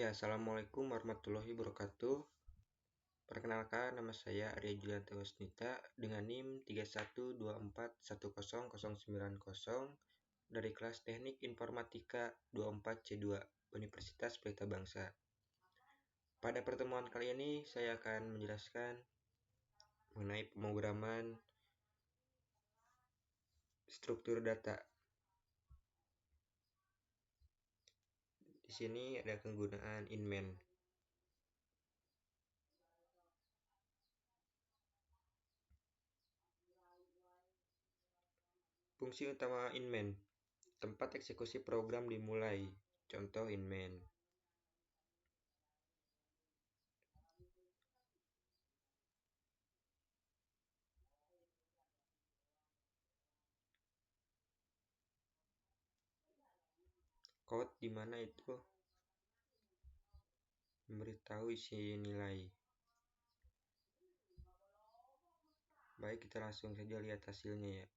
Ya, Assalamualaikum warahmatullahi wabarakatuh. Perkenalkan, nama saya Arya Julianto Wasnita dengan NIM 3124100090 dari kelas Teknik Informatika 24C2 Universitas Pelita Bangsa. Pada pertemuan kali ini saya akan menjelaskan mengenai pemrograman struktur data. Di sini ada penggunaan inmen. Fungsi utama inmen: tempat eksekusi program dimulai. Contoh inmen. Code di mana itu memberitahu isi nilai. Baik, kita langsung saja lihat hasilnya ya.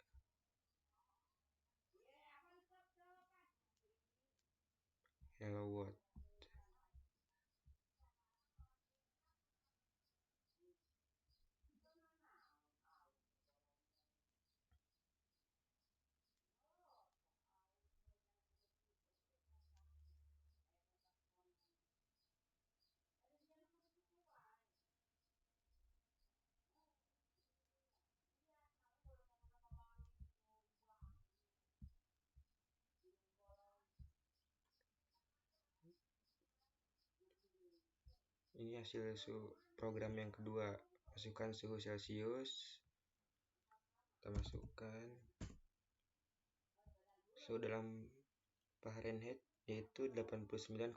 Hello World. Ini hasil program yang kedua. Masukkan suhu Celcius. Kita masukkan suhu dalam Fahrenheit yaitu 89,6.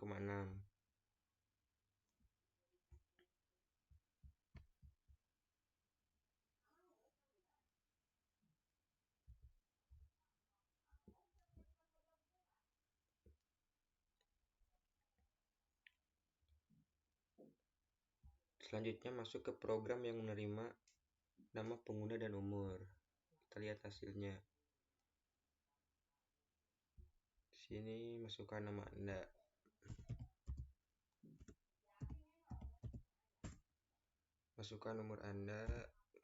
Selanjutnya masuk ke program yang menerima nama pengguna dan umur. Kita lihat hasilnya. Di sini masukkan nama Anda. Masukkan umur Anda,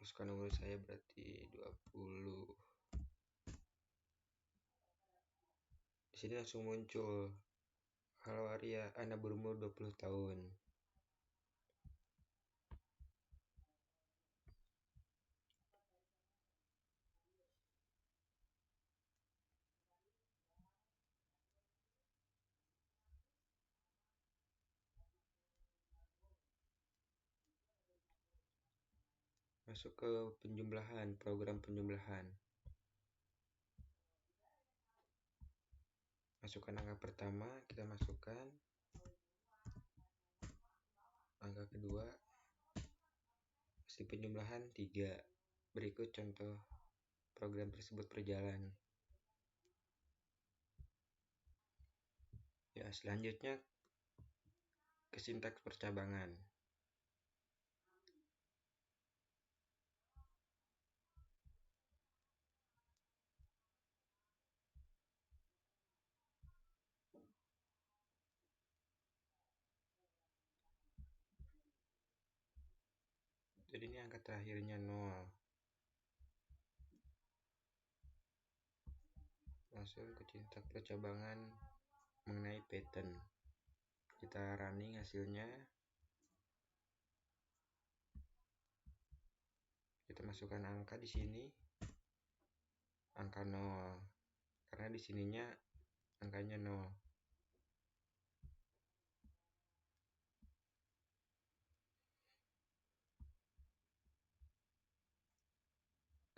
masukkan umur saya berarti 20. Di sini langsung muncul, halo Arya, Anda berumur 20 tahun. Masuk ke penjumlahan, program penjumlahan. Masukkan angka pertama, kita masukkan angka kedua. Hasil penjumlahan 3. Berikut contoh program tersebut berjalan. Ya, selanjutnya ke sintaks percabangan. Jadi ini angka terakhirnya 0. Langsung ke sintaks percabangan mengenai pattern. Kita running hasilnya. Kita masukkan angka di sini. Angka 0. Karena di sininya angkanya 0.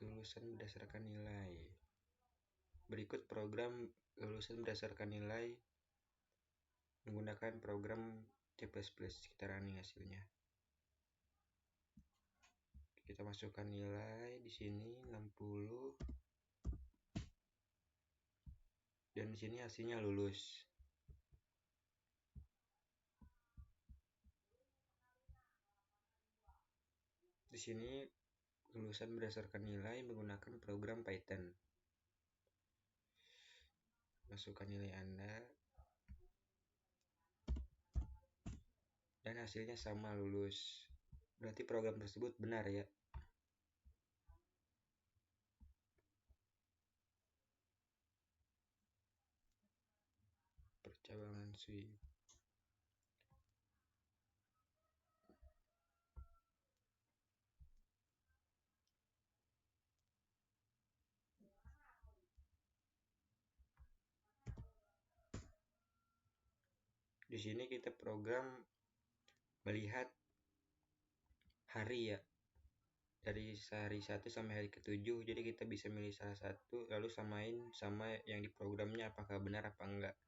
Kelulusan berdasarkan nilai. Berikut program kelulusan berdasarkan nilai menggunakan program C++. Kita running hasilnya. Kita masukkan nilai di sini 60. Dan di sini hasilnya lulus. Di sini kelulusan berdasarkan nilai menggunakan program Python. Masukkan nilai Anda. dan hasilnya sama, lulus. Berarti program tersebut benar ya. Percabangan sweep. Di sini kita program melihat hari ya, dari hari 1 sampai hari ke-7. Jadi kita bisa milih salah satu lalu samain sama yang di programnya apakah benar apa enggak.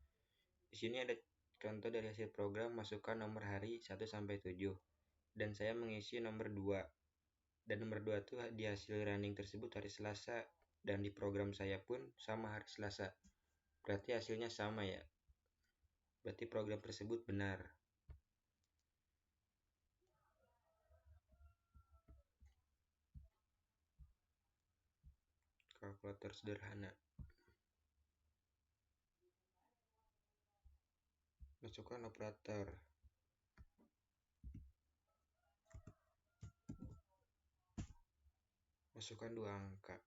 Di sini ada contoh dari hasil program, masukkan nomor hari 1 sampai 7 dan saya mengisi nomor 2. Dan nomor 2 itu di hasil running tersebut hari Selasa, dan di program saya pun sama hari Selasa. Berarti hasilnya sama ya. Berarti program tersebut benar. Kalkulator sederhana. Masukkan operator. Masukkan 2 angka.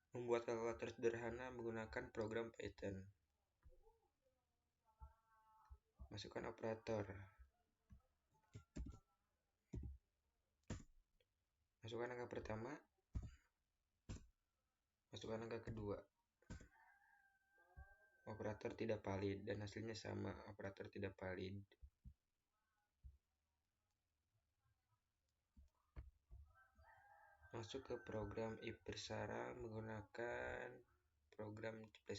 Membuat kalkulator sederhana menggunakan program Python. Masukkan operator. Masukkan angka pertama. Masukkan angka kedua. Operator tidak valid dan hasilnya sama, operator tidak valid. Masuk ke program if bersara menggunakan program C++.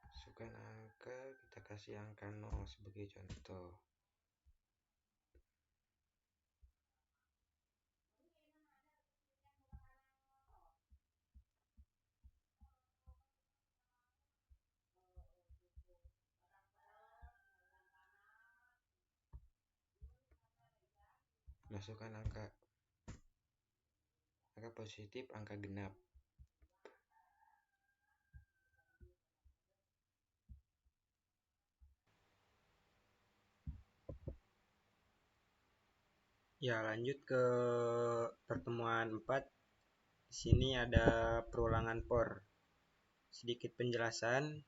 Masukkan angka, kita kasih angka 0 sebagai contoh. Masukkan angka positif, angka genap. Ya, lanjut ke pertemuan 4. Di sini ada perulangan for. Sedikit penjelasan.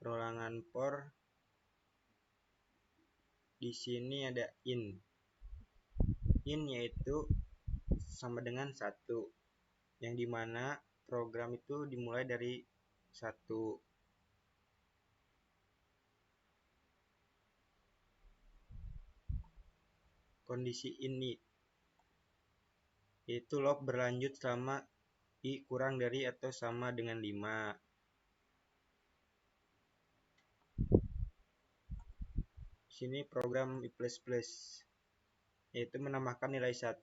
Perulangan for di sini ada in. In yaitu sama dengan 1, yang dimana program itu dimulai dari 1. Kondisi ini yaitu loop berlanjut selama i kurang dari atau sama dengan 5. Sini program i++, yaitu menambahkan nilai 1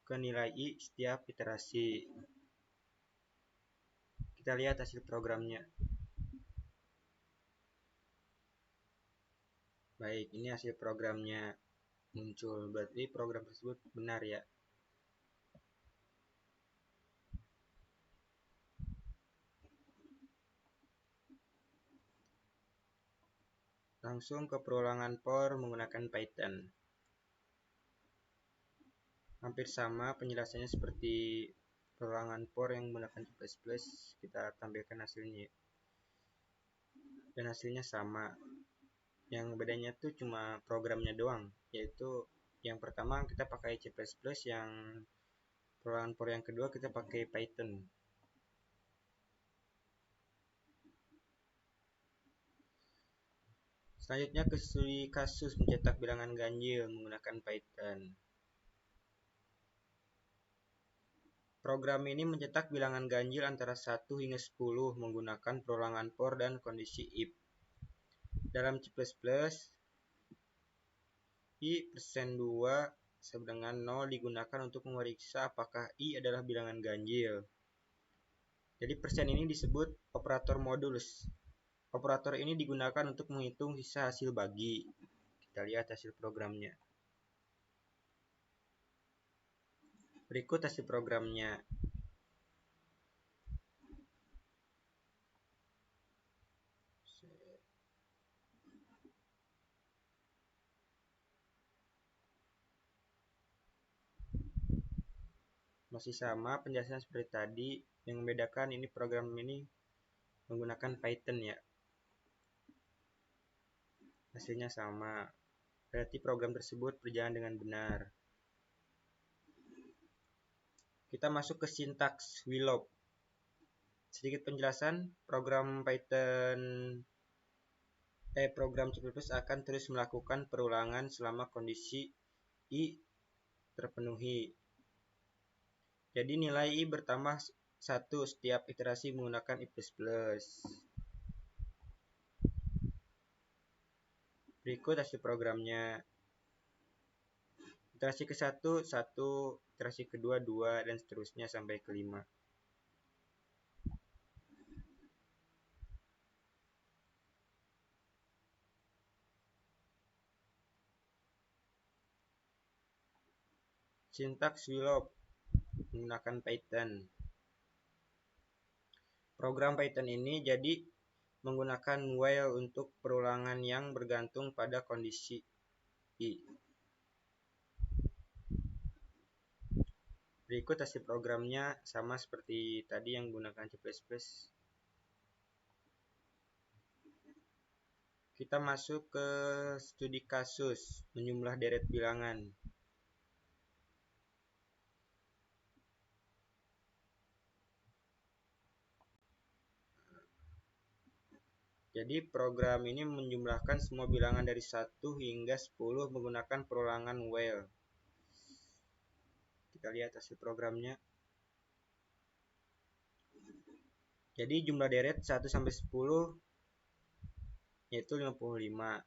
ke nilai i setiap iterasi. Kita lihat hasil programnya. Baik, ini hasil programnya muncul. Berarti program tersebut benar ya. Langsung ke perulangan for menggunakan Python. Hampir sama penjelasannya seperti perulangan for yang menggunakan C++. Kita tampilkan hasilnya. Dan hasilnya sama. Yang bedanya tuh cuma programnya doang, yaitu yang pertama kita pakai C++, yang perulangan for yang kedua kita pakai Python. Selanjutnya ke kasus mencetak bilangan ganjil menggunakan Python. Program ini mencetak bilangan ganjil antara 1 hingga 10 menggunakan perulangan for dan kondisi if. Dalam C++, i%2 sama dengan 0 digunakan untuk memeriksa apakah i adalah bilangan ganjil. Jadi persen ini disebut operator modulus. Operator ini digunakan untuk menghitung sisa hasil bagi. Kita lihat hasil programnya. Berikut hasil programnya. Masih sama penjelasan seperti tadi. Yang membedakan ini program ini menggunakan Python ya. Hasilnya sama. Berarti program tersebut berjalan dengan benar. Kita masuk ke sintaks WLOP. Sedikit penjelasan, program C++ akan terus melakukan perulangan selama kondisi I terpenuhi. Jadi nilai I bertambah 1 setiap iterasi menggunakan I++. Berikut hasil programnya. Iterasi ke-1, 1, iterasi kedua, 2, dan seterusnya sampai ke 5. Sintaks WLOP menggunakan Python. Program Python ini jadi menggunakan while untuk perulangan yang bergantung pada kondisi I. Berikut hasil programnya sama seperti tadi yang menggunakan C++. Kita masuk ke studi kasus, menjumlah deret bilangan. Jadi program ini menjumlahkan semua bilangan dari 1 hingga 10 menggunakan perulangan while. Kita lihat hasil programnya. Jadi jumlah deret 1 sampai 10 yaitu 55.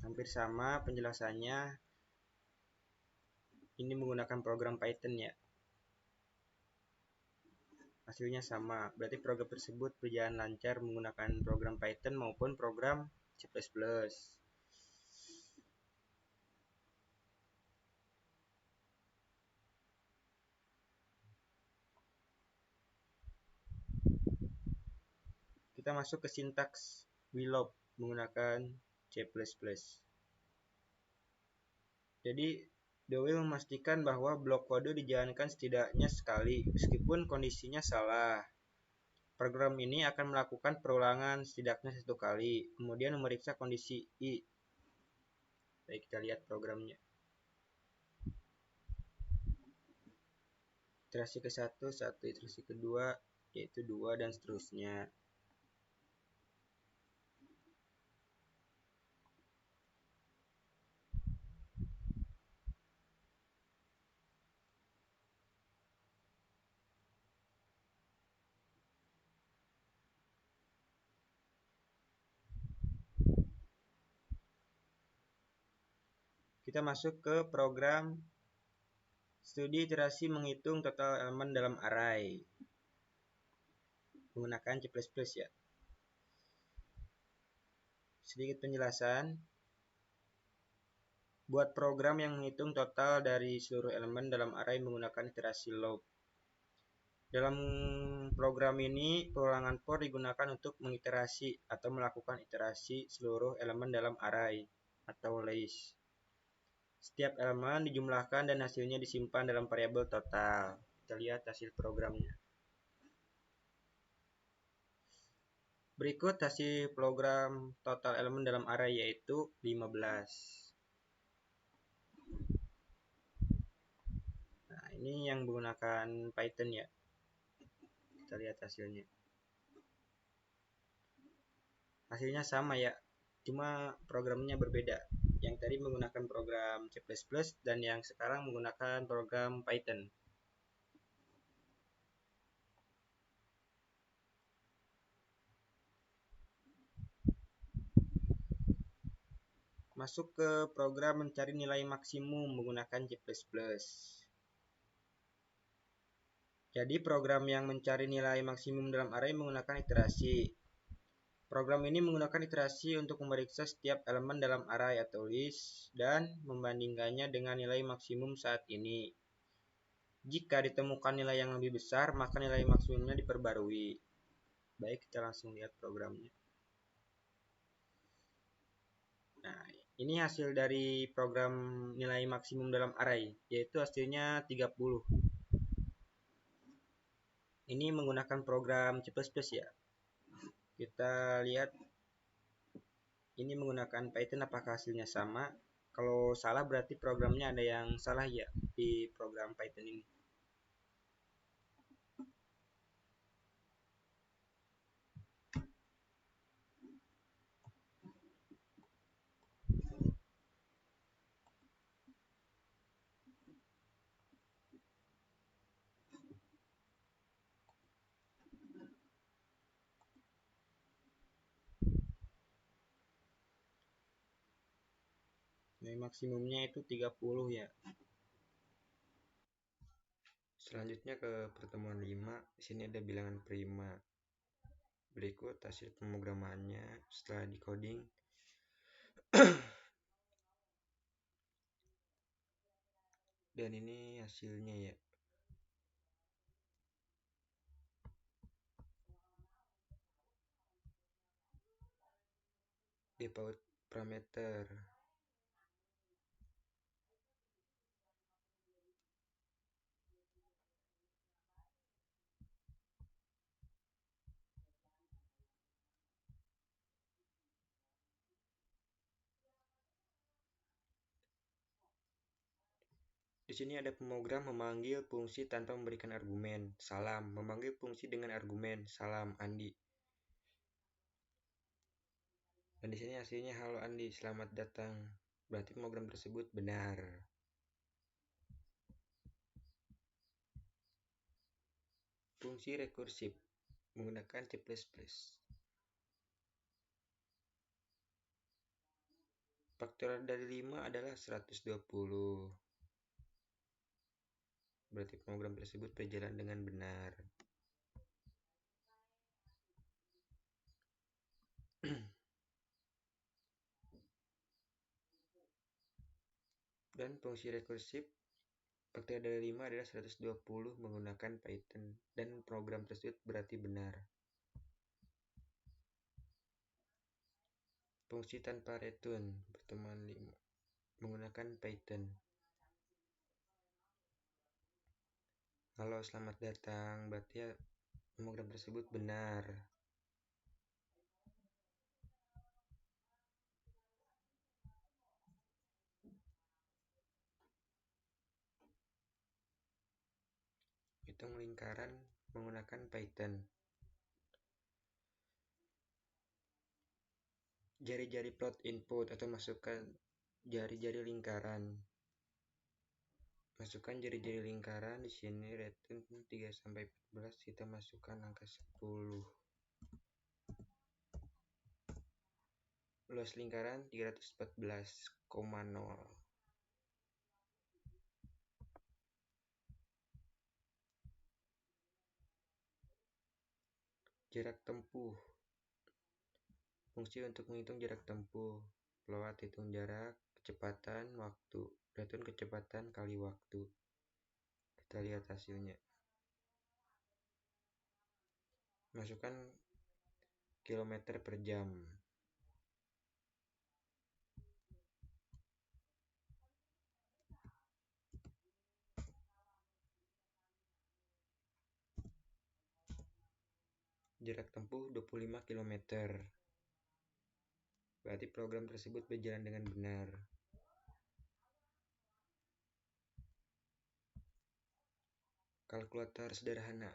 Hampir sama penjelasannya. Ini menggunakan program Python ya. Hasilnya sama. Berarti program tersebut berjalan lancar menggunakan program Python maupun program C++. Kita masuk ke sintaks WLOP menggunakan C++. Jadi Dewey memastikan bahwa blok kode dijalankan setidaknya sekali meskipun kondisinya salah. Program ini akan melakukan perulangan setidaknya 1 kali, kemudian memeriksa kondisi I. Baik, kita lihat programnya. Iterasi ke-1, 1, iterasi kedua, yaitu 2, dan seterusnya. Kita masuk ke program studi iterasi menghitung total elemen dalam array. Menggunakan C++ ya. Sedikit penjelasan. Buat program yang menghitung total dari seluruh elemen dalam array menggunakan iterasi loop. Dalam program ini, perulangan for digunakan untuk mengiterasi atau melakukan iterasi seluruh elemen dalam array atau list. Setiap elemen dijumlahkan dan hasilnya disimpan dalam variabel total. Kita lihat hasil programnya. Berikut hasil program total elemen dalam array yaitu 15. Nah, ini yang menggunakan Python ya. Kita lihat hasilnya. Hasilnya sama ya, cuma programnya berbeda. Yang tadi menggunakan program C++ dan yang sekarang menggunakan program Python. Masuk ke program mencari nilai maksimum menggunakan C++. Jadi program yang mencari nilai maksimum dalam array menggunakan iterasi. Program ini menggunakan iterasi untuk memeriksa setiap elemen dalam array atau list dan membandingkannya dengan nilai maksimum saat ini. Jika ditemukan nilai yang lebih besar, maka nilai maksimumnya diperbarui. Baik, kita langsung lihat programnya. Nah, ini hasil dari program nilai maksimum dalam array, yaitu hasilnya 30. Ini menggunakan program C++ ya. Kita lihat ini menggunakan Python, apakah hasilnya sama. Kalau salah berarti programnya ada yang salah ya di program Python ini. Nilai maksimumnya itu 30 ya. Selanjutnya ke pertemuan 5. Di sini ada bilangan prima. Berikut hasil pemrogramannya setelah decoding. Dan ini hasilnya ya. Default parameter. Di sini ada pemrogram memanggil fungsi tanpa memberikan argumen. Salam. Memanggil fungsi dengan argumen. Salam Andi. Dan di sini hasilnya halo Andi, selamat datang. Berarti pemrogram tersebut benar. Fungsi rekursif menggunakan C++. Faktorial dari 5 adalah 120. Berarti program tersebut berjalan dengan benar. Dan fungsi rekursif faktorial dari 5 adalah 120 menggunakan Python. Dan program tersebut berarti benar. Fungsi tanpa return pertemuan 5 menggunakan Python. Halo, selamat datang. Berarti ya, program tersebut benar. Hitung lingkaran menggunakan Python. Jari-jari plot input atau masukkan jari-jari lingkaran. Masukkan jari-jari lingkaran di sini return 3 sampai 14, kita masukkan angka 10. Luas lingkaran 314,0. Jarak tempuh. Fungsi untuk menghitung jarak tempuh. Float hitung jarak, kecepatan, waktu. Return kecepatan kali waktu. Kita lihat hasilnya. Masukkan kilometer per jam. Jarak tempuh 25 km. Berarti program tersebut berjalan dengan benar. Kalkulator sederhana.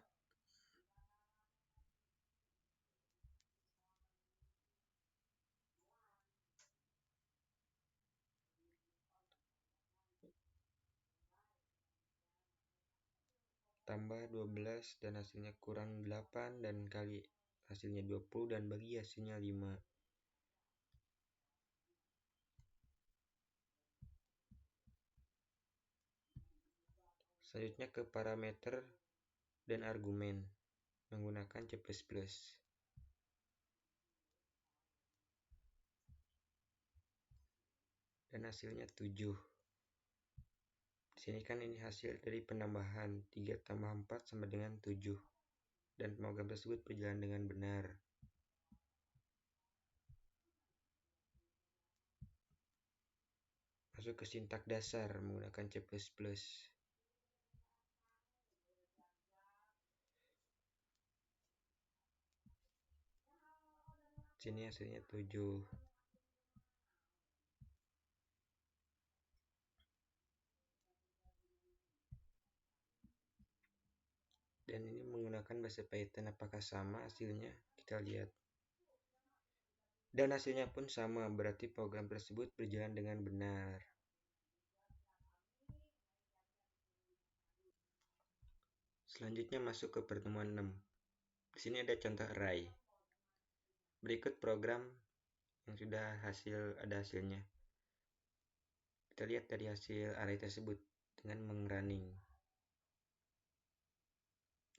Tambah 12 dan hasilnya kurang 8 dan kali hasilnya 20 dan bagi hasilnya 5. Selanjutnya ke parameter dan argumen menggunakan C++. Dan hasilnya 7. Di sini kan ini hasil dari penambahan 3 tambah 4 sama dengan 7. Dan program tersebut berjalan dengan benar. Masuk ke sintak dasar menggunakan C++. Sini hasilnya 7. Dan ini menggunakan bahasa Python, apakah sama hasilnya? Kita lihat. Dan hasilnya pun sama, berarti program tersebut berjalan dengan benar. Selanjutnya masuk ke pertemuan 6. Di sini ada contoh array. Berikut program yang sudah ada hasilnya. Kita lihat dari hasil array tersebut dengan mengrunning.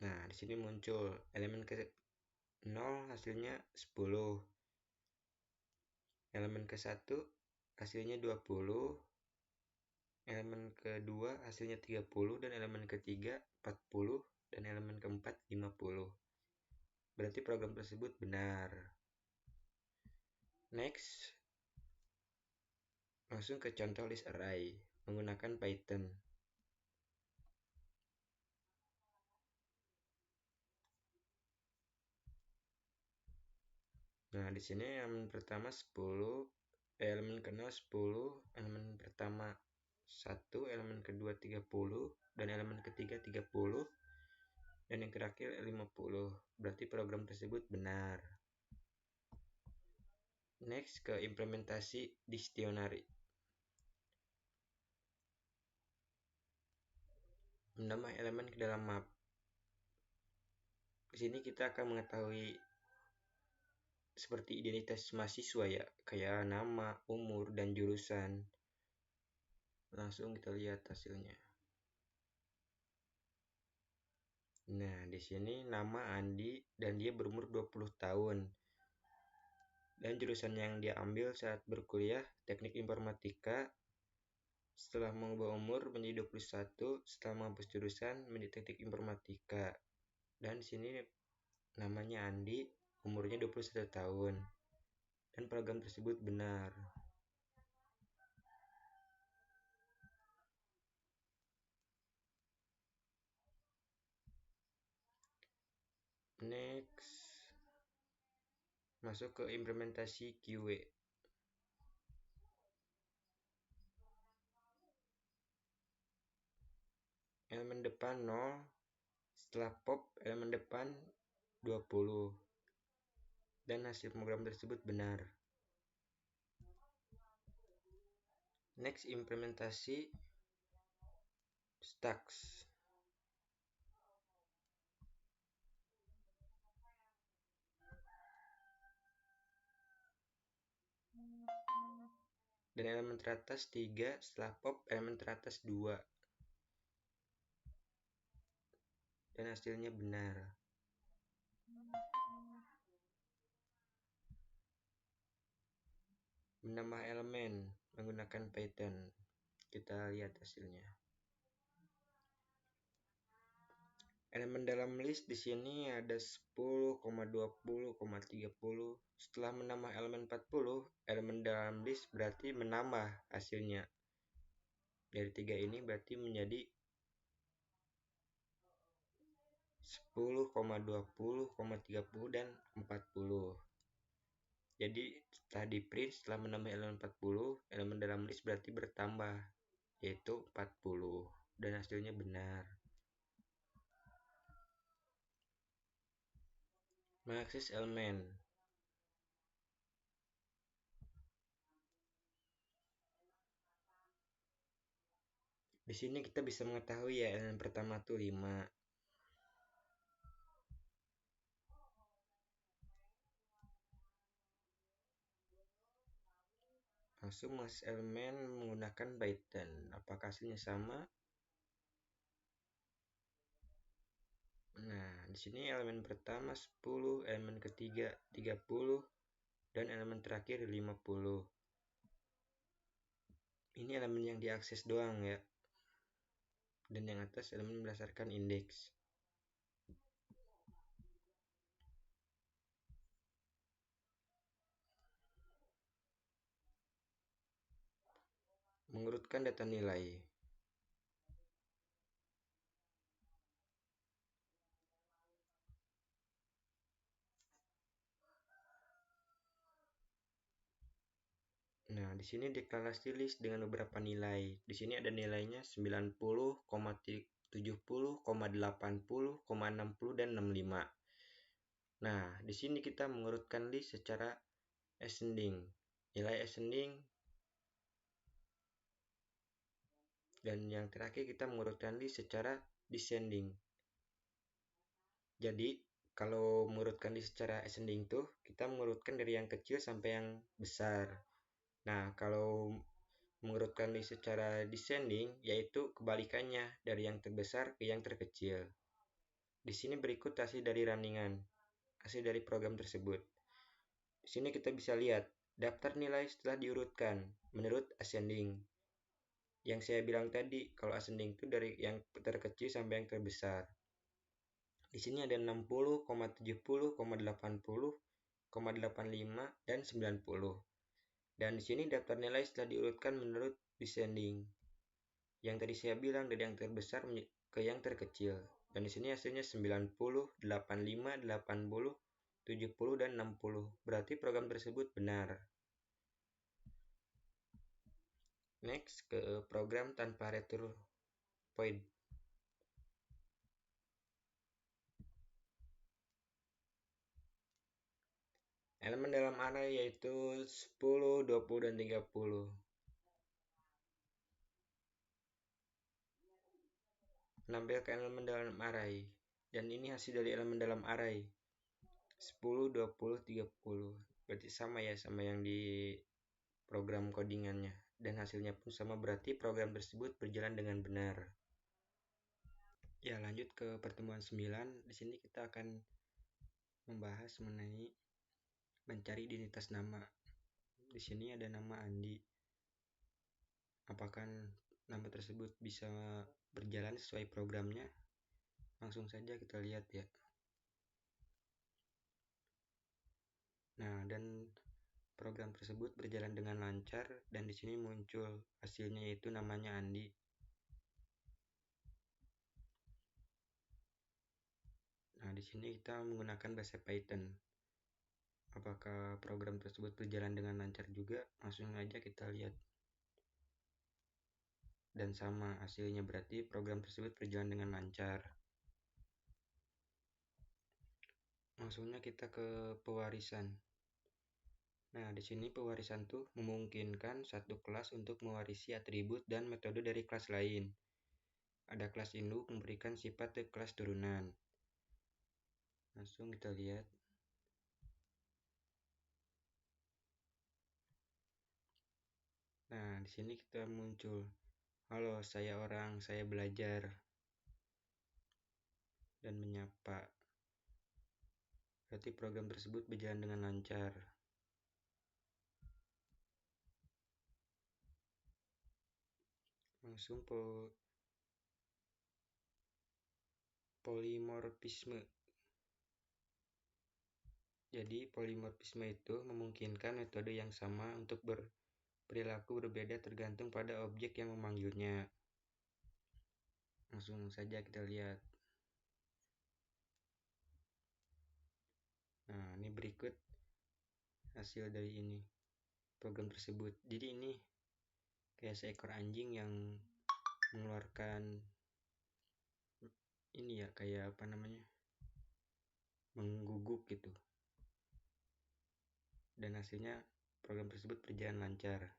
Nah, di sini muncul elemen ke 0 hasilnya 10. Elemen ke 1 hasilnya 20. Elemen kedua hasilnya 30 dan elemen ketiga 40 dan elemen keempat 50. Berarti program tersebut benar. Next, langsung ke contoh list array menggunakan Python. Nah, di sini elemen pertama 10, elemen ke-0 10, elemen pertama 1, elemen kedua 30, dan elemen ketiga 30, dan yang terakhir 50. Berarti program tersebut benar. Next, ke implementasi dictionary. Menambah elemen ke dalam map. Di sini kita akan mengetahui seperti identitas mahasiswa ya, kayak nama, umur, dan jurusan. Langsung kita lihat hasilnya. Nah, di sini nama Andi dan dia berumur 20 tahun. Dan jurusan yang dia ambil saat berkuliah Teknik Informatika. Setelah mengubah umur menjadi 21, setelah menghapus jurusan menjadi Teknik Informatika. Dan di sini namanya Andi, umurnya 21 tahun. Dan program tersebut benar. Next, masuk ke implementasi QW. Elemen depan 0, setelah pop elemen depan 20. Dan hasil program tersebut benar. Next, implementasi stacks. Dan elemen teratas 3, setelah pop elemen teratas 2. Dan hasilnya benar. Menambah elemen menggunakan Python. Kita lihat hasilnya. Elemen dalam list di sini ada 10,20,30. Setelah menambah elemen 40, elemen dalam list berarti menambah hasilnya. Dari 3 ini berarti menjadi 10,20,30 dan 40. Jadi setelah di print, setelah menambah elemen 40, elemen dalam list berarti bertambah, yaitu 40. Dan hasilnya benar. Mengakses elemen. Di sini kita bisa mengetahui ya elemen pertama tuh 5. Langsung mengakses elemen menggunakan Python. Apakah hasilnya sama? Nah, di sini elemen pertama 10, elemen ketiga 30, dan elemen terakhir 50. Ini elemen yang diakses doang ya. Dan yang atas elemen berdasarkan indeks. Mengurutkan data nilai. Nah, di sini deklarasi list dengan beberapa nilai. Di sini ada nilainya 90, 70, 80, 60, dan 65. Nah, di sini kita mengurutkan list secara ascending. Nilai ascending. Dan yang terakhir kita mengurutkan list secara descending. Jadi, kalau mengurutkan list secara ascending tuh, kita mengurutkan dari yang kecil sampai yang besar. Nah, kalau mengurutkan list secara descending, yaitu kebalikannya dari yang terbesar ke yang terkecil. Di sini berikut hasil dari runningan, hasil dari program tersebut. Di sini kita bisa lihat daftar nilai setelah diurutkan menurut ascending. Yang saya bilang tadi, kalau ascending itu dari yang terkecil sampai yang terbesar. Di sini ada 60, 70, 80, 85, dan 90. Dan di sini daftar nilai setelah diurutkan menurut descending. Yang tadi saya bilang dari yang terbesar ke yang terkecil. Dan di sini hasilnya 90, 85, 80, 70, dan 60. Berarti program tersebut benar. Next ke program tanpa return point. Elemen dalam array yaitu 10, 20, dan 30. Menampilkan elemen dalam array. Dan ini hasil dari elemen dalam array. 10, 20, 30. Berarti sama ya sama yang di program codingannya. Dan hasilnya pun sama, berarti program tersebut berjalan dengan benar. Ya, lanjut ke pertemuan 9. Di sini kita akan membahas mengenai mencari identitas nama. Di sini ada nama Andi. Apakah nama tersebut bisa berjalan sesuai programnya? Langsung saja kita lihat ya. Nah, dan program tersebut berjalan dengan lancar dan di sini muncul hasilnya yaitu namanya Andi. Nah, di sini kita menggunakan bahasa Python. Apakah program tersebut berjalan dengan lancar juga? Langsung aja kita lihat. Dan sama hasilnya, berarti program tersebut berjalan dengan lancar. Langsungnya kita ke pewarisan. Nah, di sini pewarisan tuh memungkinkan satu kelas untuk mewarisi atribut dan metode dari kelas lain. Ada kelas induk memberikan sifat ke kelas turunan. Langsung kita lihat. Nah, di sini kita muncul, halo, saya orang, saya belajar, dan menyapa. Berarti program tersebut berjalan dengan lancar. Langsung polimorfisme. Jadi polimorfisme itu memungkinkan metode yang sama untuk berperilaku berbeda tergantung pada objek yang memanggilnya. Langsung saja kita lihat. Nah, ini berikut hasil dari ini program tersebut. Jadi ini kayak seekor anjing yang mengeluarkan ini ya, kayak apa namanya, mengguguk gitu. Dan hasilnya program tersebut berjalan lancar.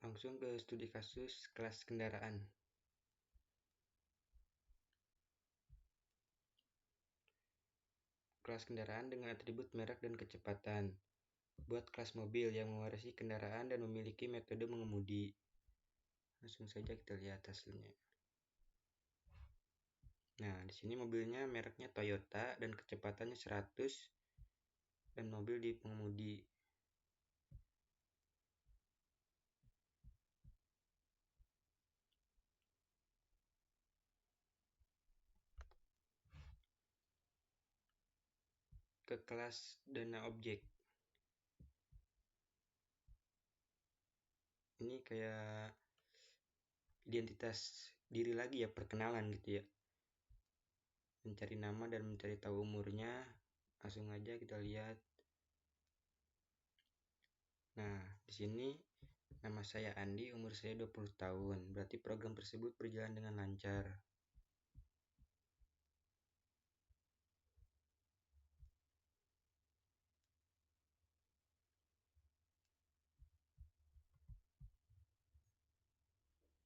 Langsung ke studi kasus kelas kendaraan. Kelas kendaraan dengan atribut merek dan kecepatan. buat kelas mobil yang mewarisi kendaraan dan memiliki metode mengemudi. Langsung saja kita lihat hasilnya. Nah, di sini mobilnya mereknya Toyota dan kecepatannya 100 dan mobil di pengemudi. Ke kelas dana objek. Ini kayak identitas diri lagi ya, perkenalan gitu ya. Mencari nama dan mencari tahu umurnya. Langsung aja kita lihat. Nah, di sini nama saya Andi, umur saya 20 tahun. Berarti program tersebut berjalan dengan lancar.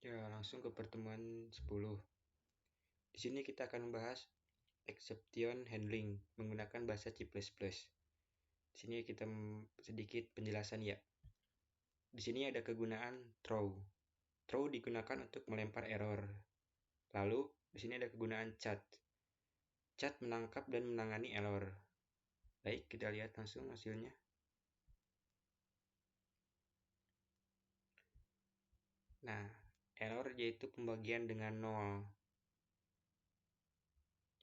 Ya, langsung ke pertemuan 10. Di sini kita akan membahas exception handling menggunakan bahasa C++. Di sini kita sedikit penjelasan ya. Di sini ada kegunaan throw. Throw digunakan untuk melempar error. Lalu di sini ada kegunaan chat. Chat menangkap dan menangani error. Baik, kita lihat langsung hasilnya. Nah, error yaitu pembagian dengan 0.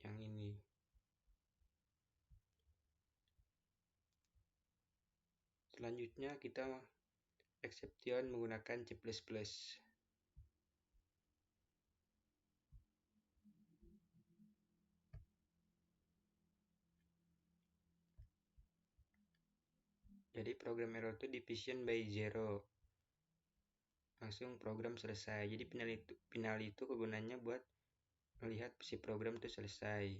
Yang ini. Selanjutnya kita exception menggunakan C++. Jadi program error itu division by 0. Langsung program selesai. Jadi final itu kegunaannya buat melihat si program itu selesai.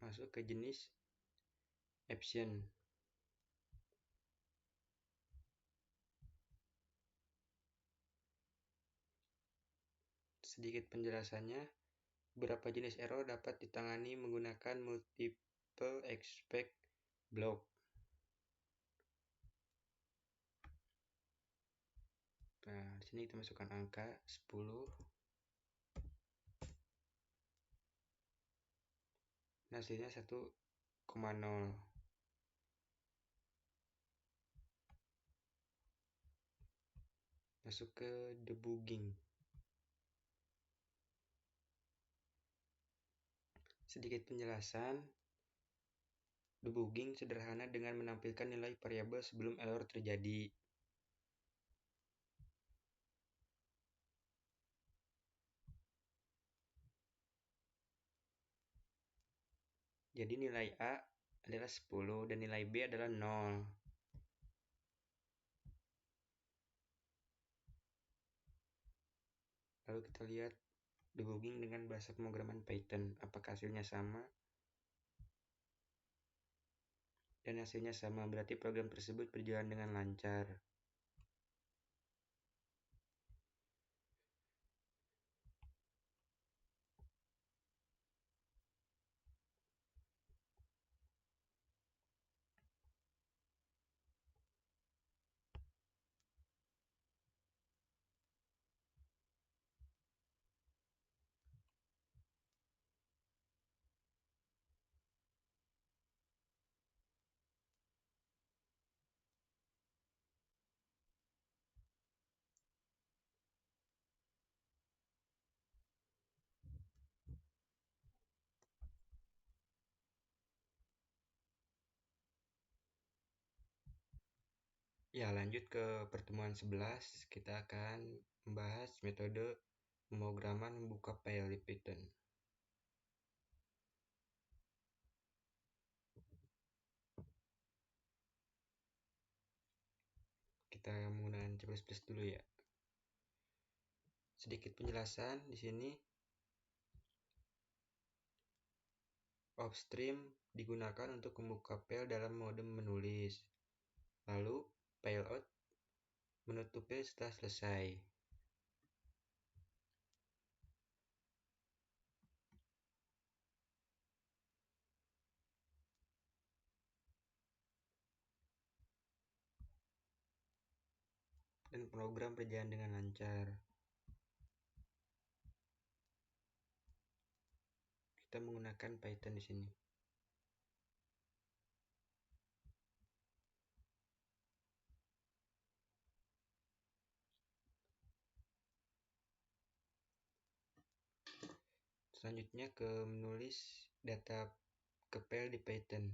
Masuk ke jenis option. Sedikit penjelasannya, beberapa jenis error dapat ditangani menggunakan multiple expect block. Nah, di sini kita masukkan angka 10. Nah, hasilnya 1,0. Masuk ke debugging. Sedikit penjelasan. Debugging sederhana dengan menampilkan nilai variabel sebelum error terjadi. Jadi nilai A adalah 10 dan nilai B adalah 0. Lalu kita lihat debugging dengan bahasa pemrograman Python. Apakah hasilnya sama? Dan hasilnya sama, berarti program tersebut berjalan dengan lancar. Ya, lanjut ke pertemuan 11, kita akan membahas metode pemrograman membuka file di Python. Kita menggunakan C++ dulu ya. Sedikit penjelasan di sini. Offstream digunakan untuk membuka file dalam mode menulis. Lalu fileout menutup file setelah selesai. dan program berjalan dengan lancar. Kita menggunakan Python di sini. Selanjutnya ke menulis data ke file di Python.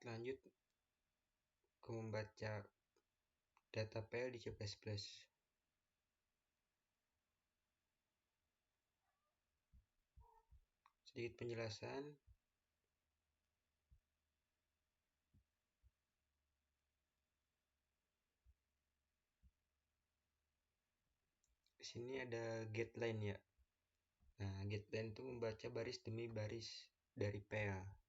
Lanjut ke membaca data file di C++. Sedikit penjelasan. Di sini ada getLine ya. Nah, getLine itu membaca baris demi baris dari file.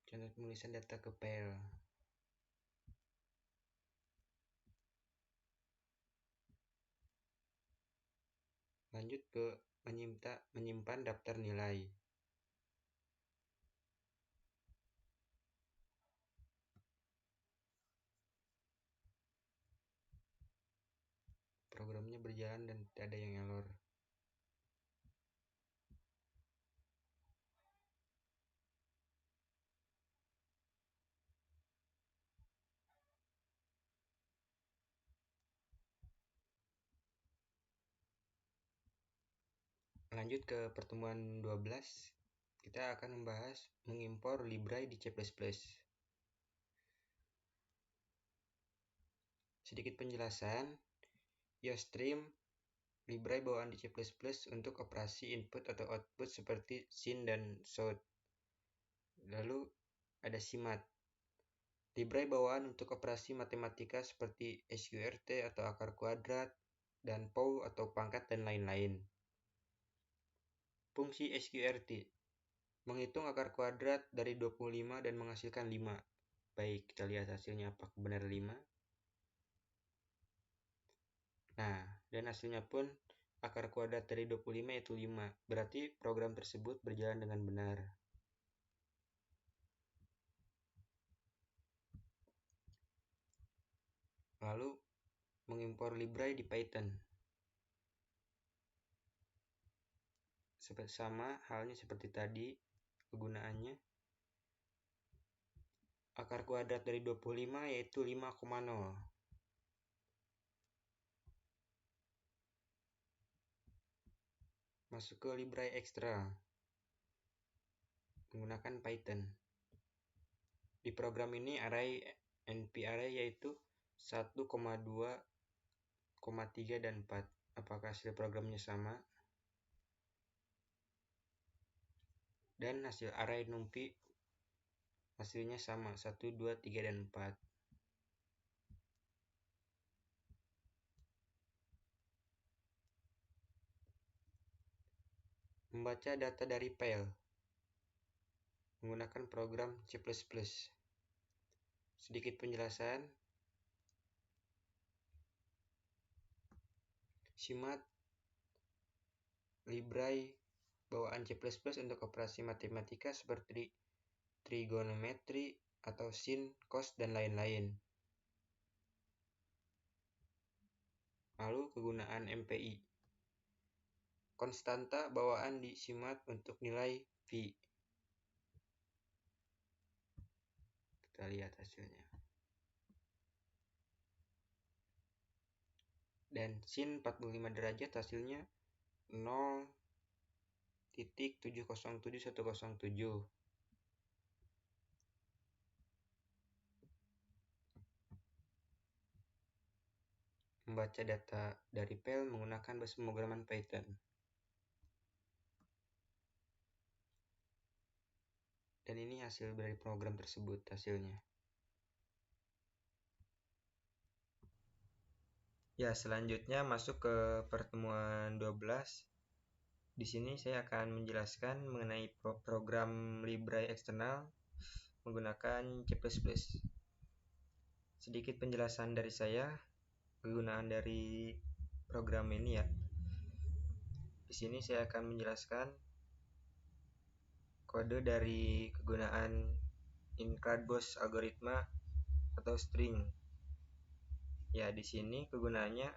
Contoh penulisan data ke file. Lanjut ke menyimpan daftar nilai. Programnya berjalan dan tidak ada yang error. Lanjut ke pertemuan 12, kita akan membahas mengimpor libray di C++. Sedikit penjelasan, IOStream libray bawaan di C++ untuk operasi input atau output seperti sin dan shout. Lalu ada CMAT, libray bawaan untuk operasi matematika seperti SQRT atau akar kuadrat, dan POW atau pangkat dan lain-lain. Fungsi SQRT, menghitung akar kuadrat dari 25 dan menghasilkan 5. Baik, kita lihat hasilnya apakah benar 5. Nah, dan hasilnya pun akar kuadrat dari 25 yaitu 5. Berarti program tersebut berjalan dengan benar. Lalu, mengimpor libray di Python. Sama halnya seperti tadi, kegunaannya. Akar kuadrat dari 25 yaitu 5,0. Masuk ke libray extra menggunakan Python. Di program ini array NP array yaitu 1,2, 3, dan 4. Apakah hasil programnya sama? Dan hasil array numpy hasilnya sama, 1, 2, 3, dan 4. Membaca data dari file menggunakan program C++. Sedikit penjelasan. CMAT libray bawaan C++ untuk operasi matematika seperti trigonometri atau sin, cos, dan lain-lain. Lalu kegunaan MPI. Konstanta bawaan di CMAT untuk nilai V. Kita lihat hasilnya. Dan sin 45 derajat hasilnya 0.707107. Membaca data dari file menggunakan bahasa pemrograman Python. Dan ini hasil dari program tersebut hasilnya. Ya, selanjutnya masuk ke pertemuan 12. Di sini saya akan menjelaskan mengenai program Library eksternal menggunakan C++. Sedikit penjelasan dari saya kegunaan dari program ini ya. Di sini saya akan menjelaskan kode dari kegunaan include-box algoritma atau string. Ya, di sini kegunaannya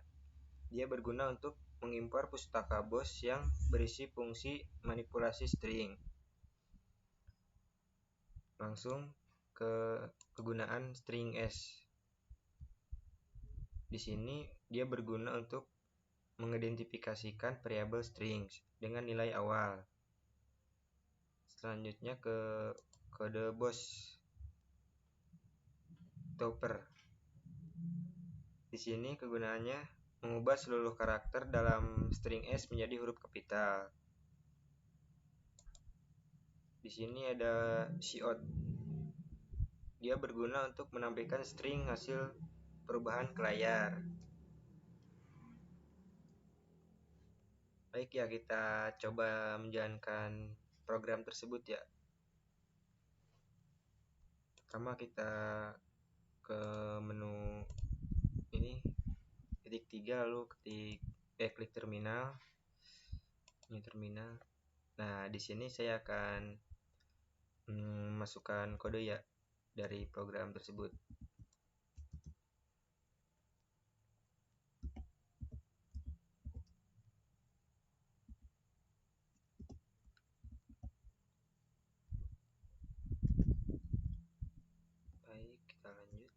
dia berguna untuk mengimpor pustaka BOS yang berisi fungsi manipulasi string. Langsung ke kegunaan string S. Di sini dia berguna untuk mengidentifikasikan variabel string dengan nilai awal. Selanjutnya ke kode BOS topper. Di sini kegunaannya mengubah seluruh karakter dalam string S menjadi huruf kapital. Di sini ada cout. Dia berguna untuk menampilkan string hasil perubahan ke layar. Baik ya, kita coba menjalankan program tersebut ya. Pertama kita ke menu ini titik 3 lalu klik terminal. Ini terminal. Nah, di sini saya akan masukkan kode ya dari program tersebut. Baik, kita lanjut.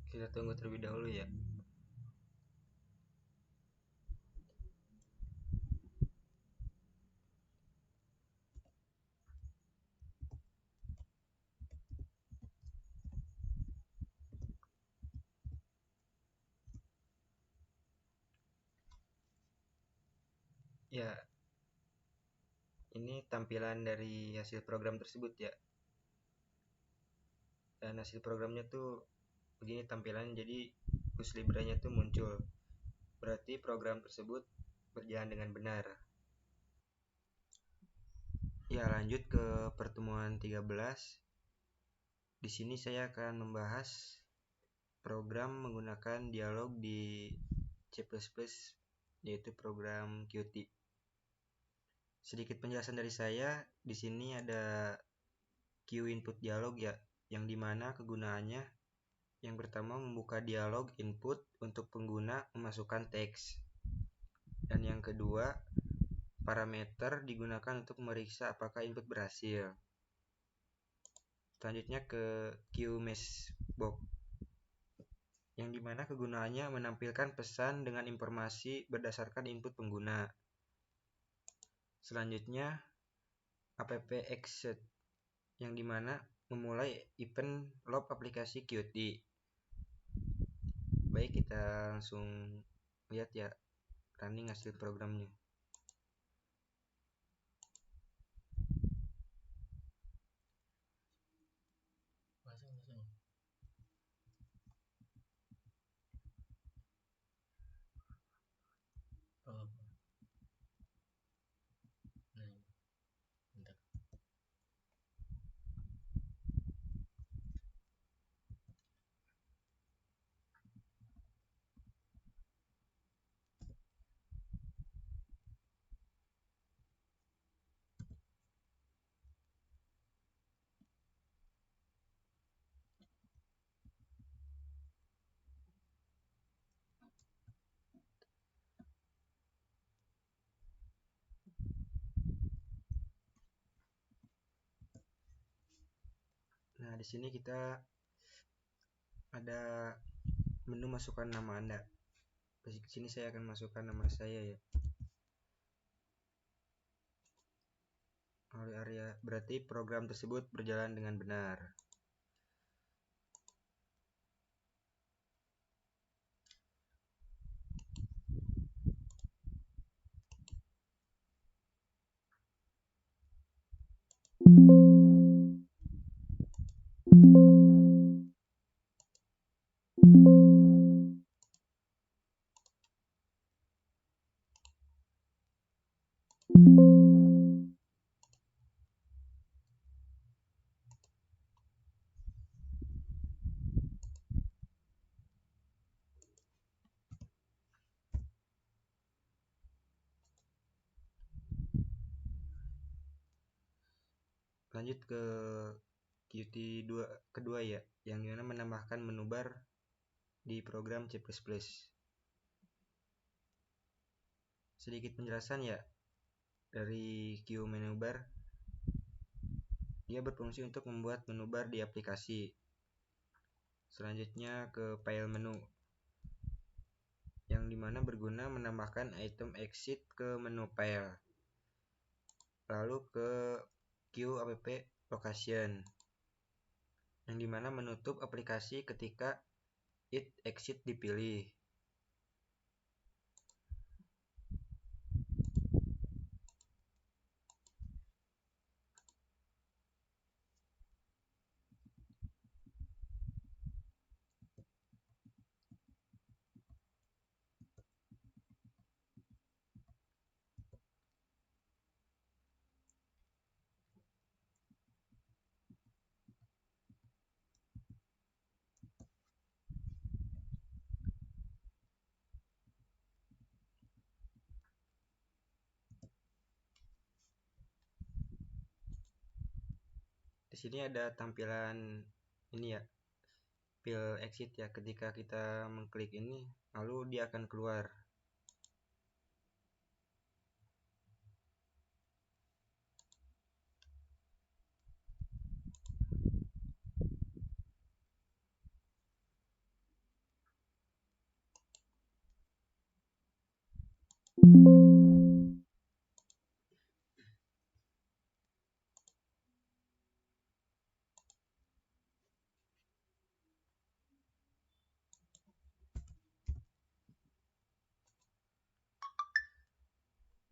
Kita tunggu terlebih dahulu ya. Ya, ini tampilan dari hasil program tersebut ya. Dan hasil programnya tuh begini tampilannya, jadi push library-nya tuh muncul. Berarti program tersebut berjalan dengan benar. Ya, lanjut ke pertemuan 13. Di sini saya akan membahas program menggunakan dialog di C++, yaitu program Qt. Sedikit penjelasan dari saya, di sini ada Q input dialog ya, yang dimana kegunaannya yang pertama membuka dialog input untuk pengguna memasukkan teks. Dan yang kedua, parameter digunakan untuk memeriksa apakah input berhasil. Selanjutnya ke QMeshBox, yang dimana kegunaannya menampilkan pesan dengan informasi berdasarkan input pengguna. Selanjutnya app exit, yang dimana memulai event lob aplikasi Qt. Baik, kita langsung lihat ya running hasil programnya. Nah, di sini kita ada menu masukkan nama Anda. Di sini saya akan masukkan nama saya ya. Area berarti program tersebut berjalan dengan benar. Lanjut ke Qt kedua ya, yang dimana menambahkan menu bar di program C++. Sedikit penjelasan ya dari Q menu bar. Dia berfungsi untuk membuat menu bar di aplikasi. Selanjutnya ke file menu, yang dimana berguna menambahkan item exit ke menu file. Lalu ke Q app location, yang dimana menutup aplikasi ketika it exit dipilih. Di sini ada tampilan ini ya, file exit ya. Ketika kita mengklik ini, lalu dia akan keluar.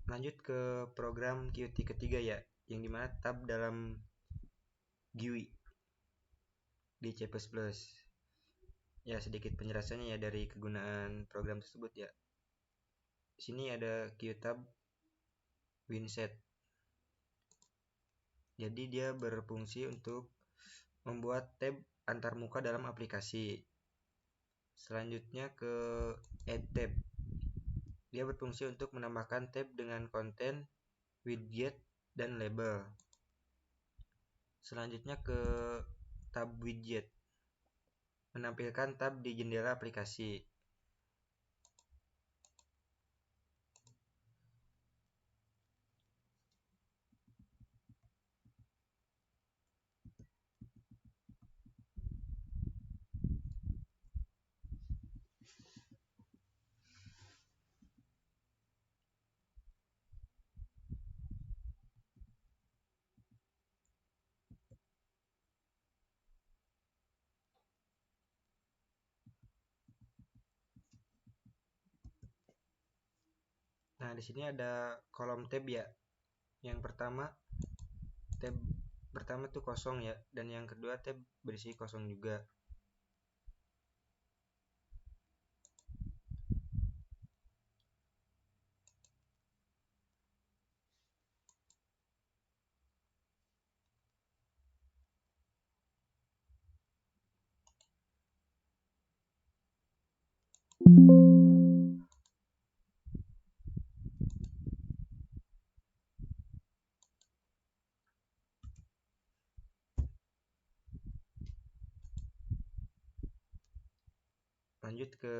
Lanjut ke program Qt ketiga ya, yang dimana tab dalam GUI di C++. Ya, sedikit penjelasannya ya dari kegunaan program tersebut ya. Di sini ada QTab WinSet. Jadi dia berfungsi untuk membuat tab antarmuka dalam aplikasi. Selanjutnya ke Add Tab. Dia berfungsi untuk menambahkan tab dengan konten, widget, dan label. Selanjutnya ke tab widget. Menampilkan tab di jendela aplikasi. Nah, di sini ada kolom tab ya. Yang pertama, tab pertama tuh kosong ya, dan yang kedua tab berisi kosong juga. Lanjut ke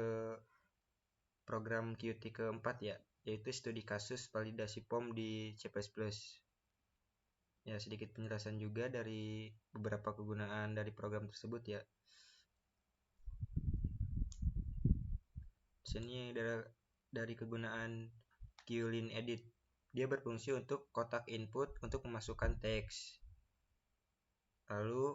program Qt keempat ya, yaitu studi kasus validasi POM di C++. Ya, sedikit penjelasan juga dari beberapa kegunaan dari program tersebut ya. Di sini dari kegunaan QLin Edit. Dia berfungsi untuk kotak input untuk memasukkan teks. Lalu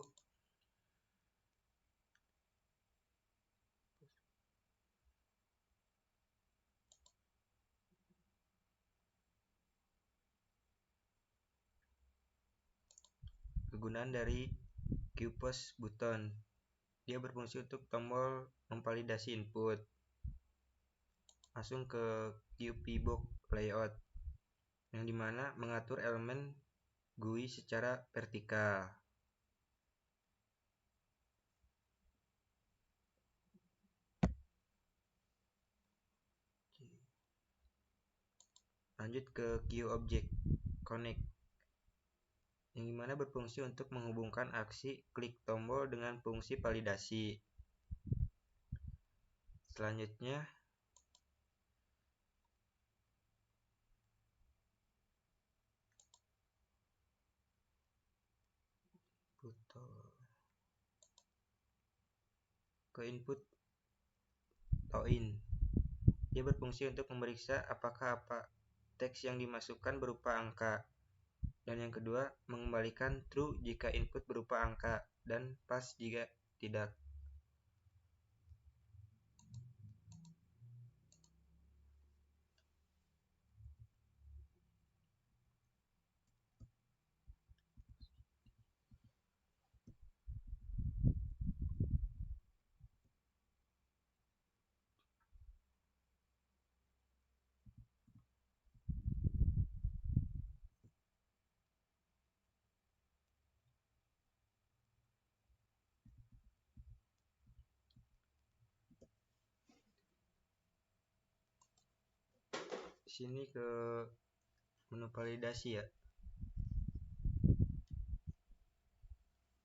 kegunaan dari QPost button. Dia berfungsi untuk tombol memvalidasi input. Langsung ke QPBox layout, yang dimana mengatur elemen GUI secara vertikal. Lanjut ke QObject Connect, yang dimana berfungsi untuk menghubungkan aksi klik tombol dengan fungsi validasi. Selanjutnya ke input toin. Dia berfungsi untuk memeriksa apakah teks yang dimasukkan berupa angka. Dan yang kedua, mengembalikan true jika input berupa angka dan false jika tidak. Sini ke menu validasi ya.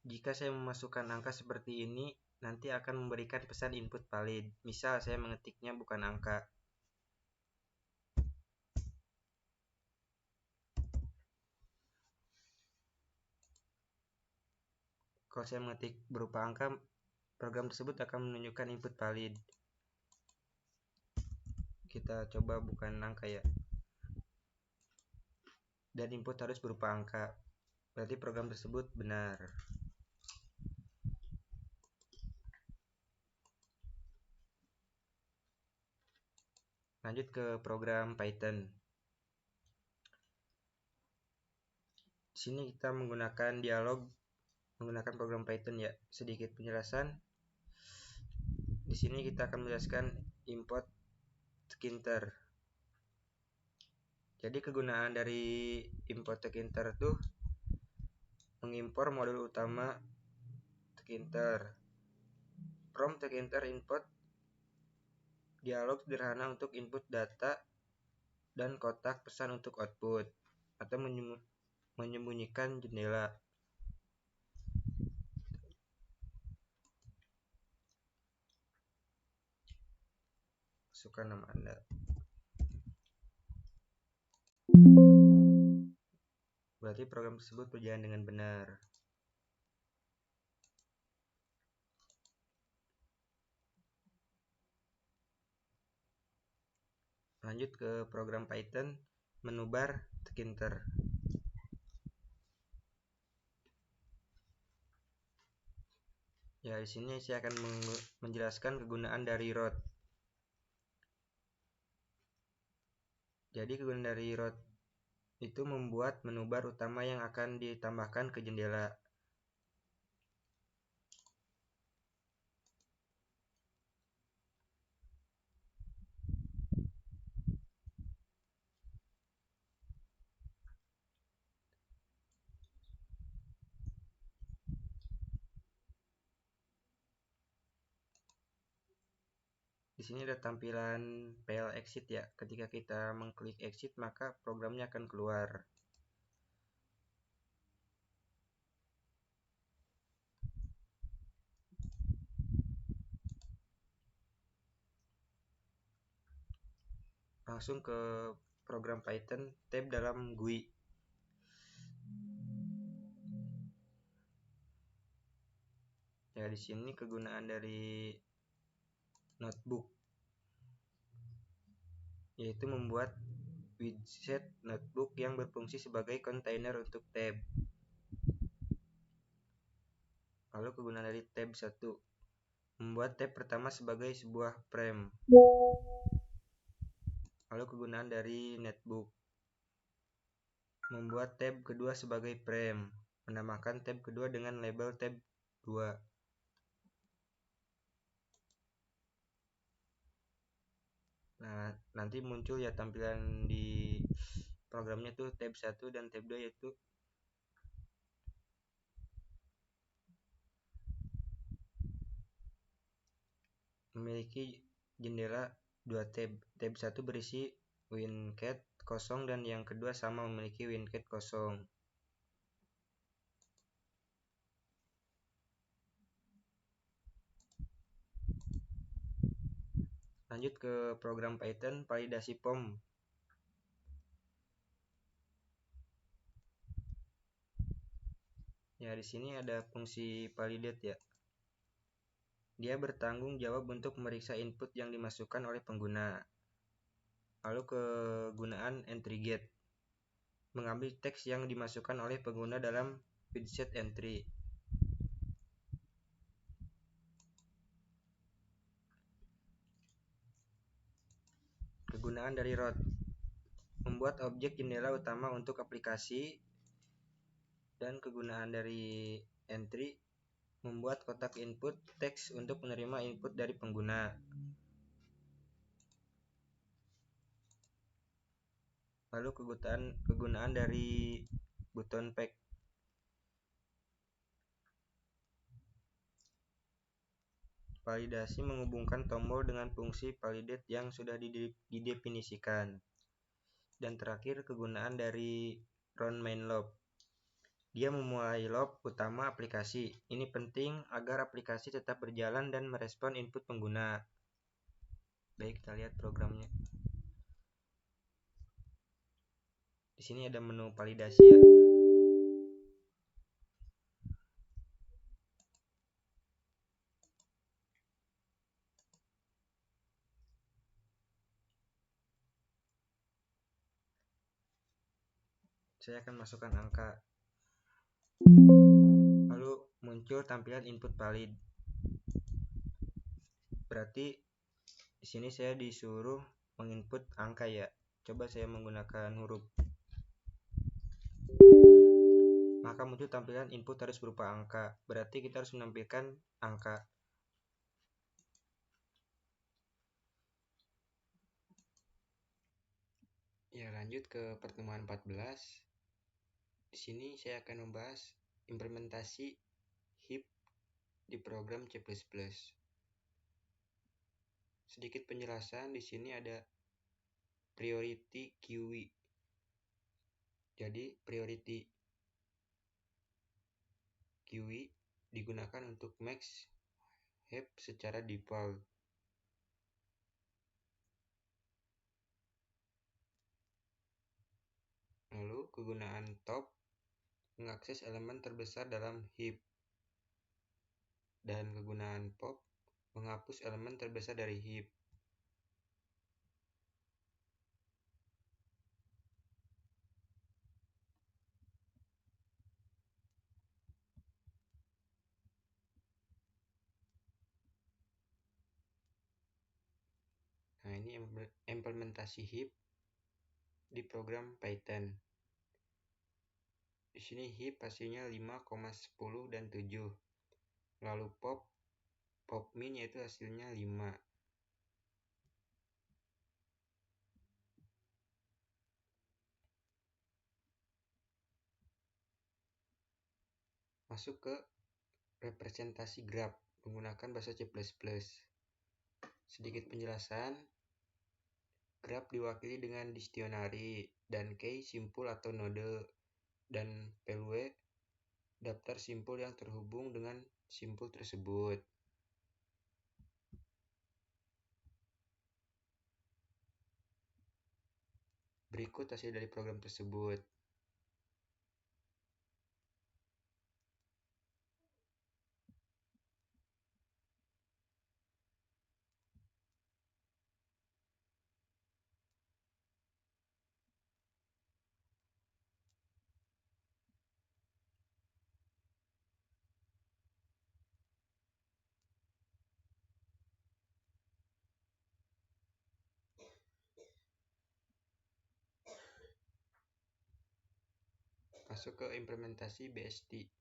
Jika saya memasukkan angka seperti ini, nanti akan memberikan pesan input valid. Misal saya mengetiknya bukan angka. Kalau saya mengetik berupa angka, program tersebut akan menunjukkan input valid. Kita coba bukan angka ya. Dan input harus berupa angka. Berarti program tersebut benar. Lanjut ke program Python. Di sini kita menggunakan dialog menggunakan program Python ya. Sedikit penjelasan. Di sini kita akan menjelaskan import tkinter. Jadi kegunaan dari import tkinter itu mengimpor modul utama tkinter. From tkinter import dialog sederhana untuk input data dan kotak pesan untuk output, atau menyembunyikan jendela. Masukkan nama Anda. Berarti program tersebut berjalan dengan benar. Lanjut ke program Python, menu bar tkinter. Ya, di sini saya akan menjelaskan kegunaan dari root. Jadi kegunaan dari rod itu membuat menu bar utama yang akan ditambahkan ke jendela. Di sini ada tampilan PL exit ya. Ketika kita mengklik exit, maka programnya akan keluar. Langsung ke program Python, tab dalam GUI. Ya, di sini kegunaan dari notebook, yaitu membuat widget notebook yang berfungsi sebagai kontainer untuk tab. Lalu kegunaan dari tab 1, membuat tab pertama sebagai sebuah frame. Lalu kegunaan dari netbook, membuat tab kedua sebagai frame, menamakan tab kedua dengan label tab 2. Nah, nanti muncul ya tampilan di programnya tuh tab 1 dan tab 2, yaitu memiliki jendela 2 tab. Tab 1 berisi WinCat kosong dan yang kedua sama memiliki WinCat kosong. Lanjut ke program Python validasi POM. Ya, di sini ada fungsi validate ya. Dia bertanggung jawab untuk memeriksa input yang dimasukkan oleh pengguna. Lalu kegunaan entry get, mengambil teks yang dimasukkan oleh pengguna dalam widget entry. Kegunaan dari route, membuat objek jendela utama untuk aplikasi. Dan kegunaan dari entry, membuat kotak input teks untuk menerima input dari pengguna. Lalu kegunaan dari button pack, validasi menghubungkan tombol dengan fungsi validate yang sudah didefinisikan. Dan terakhir kegunaan dari run main loop, dia memulai loop utama aplikasi. Ini penting agar aplikasi tetap berjalan dan merespon input pengguna. Baik, kita lihat programnya. Di sini ada menu validasi ya. Saya akan masukkan angka. Lalu muncul tampilan input valid. Berarti di sini saya disuruh menginput angka ya. Coba saya menggunakan huruf. Maka muncul tampilan input harus berupa angka. Berarti kita harus menampilkan angka. Ya, lanjut ke pertemuan 14. Di sini saya akan membahas implementasi heap di program C++. Sedikit penjelasan, di sini ada priority queue. Jadi priority queue digunakan untuk max heap secara default. Lalu kegunaan top, mengakses elemen terbesar dalam heap. Dan kegunaan pop, menghapus elemen terbesar dari heap. Nah, ini implementasi heap. di program Python. Di sini heap hasilnya 5,10 dan 7. Lalu pop min yaitu hasilnya 5. Masuk ke representasi graf menggunakan bahasa C++. Sedikit penjelasan, graf diwakili dengan dictionary dan key simpul atau node, dan value daftar simpul yang terhubung dengan simpul tersebut. Berikut hasil dari program tersebut. Masuk ke implementasi BST.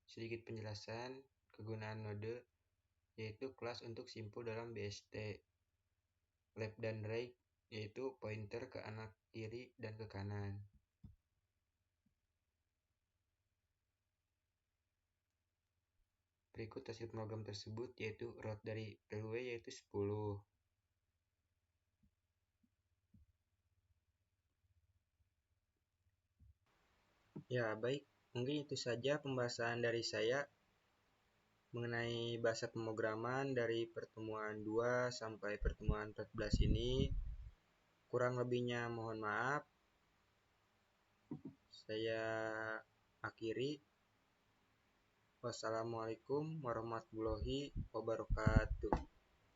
Sedikit penjelasan kegunaan node, yaitu kelas untuk simpul dalam BST. Left dan right, yaitu pointer ke anak kiri dan ke kanan. Berikut hasil program tersebut, yaitu root dari value yaitu 10. Ya, baik. Mungkin itu saja pembahasan dari saya mengenai bahasa pemrograman dari pertemuan 2 sampai pertemuan 14 ini. Kurang lebihnya mohon maaf. Saya akhiri. Wassalamualaikum warahmatullahi wabarakatuh.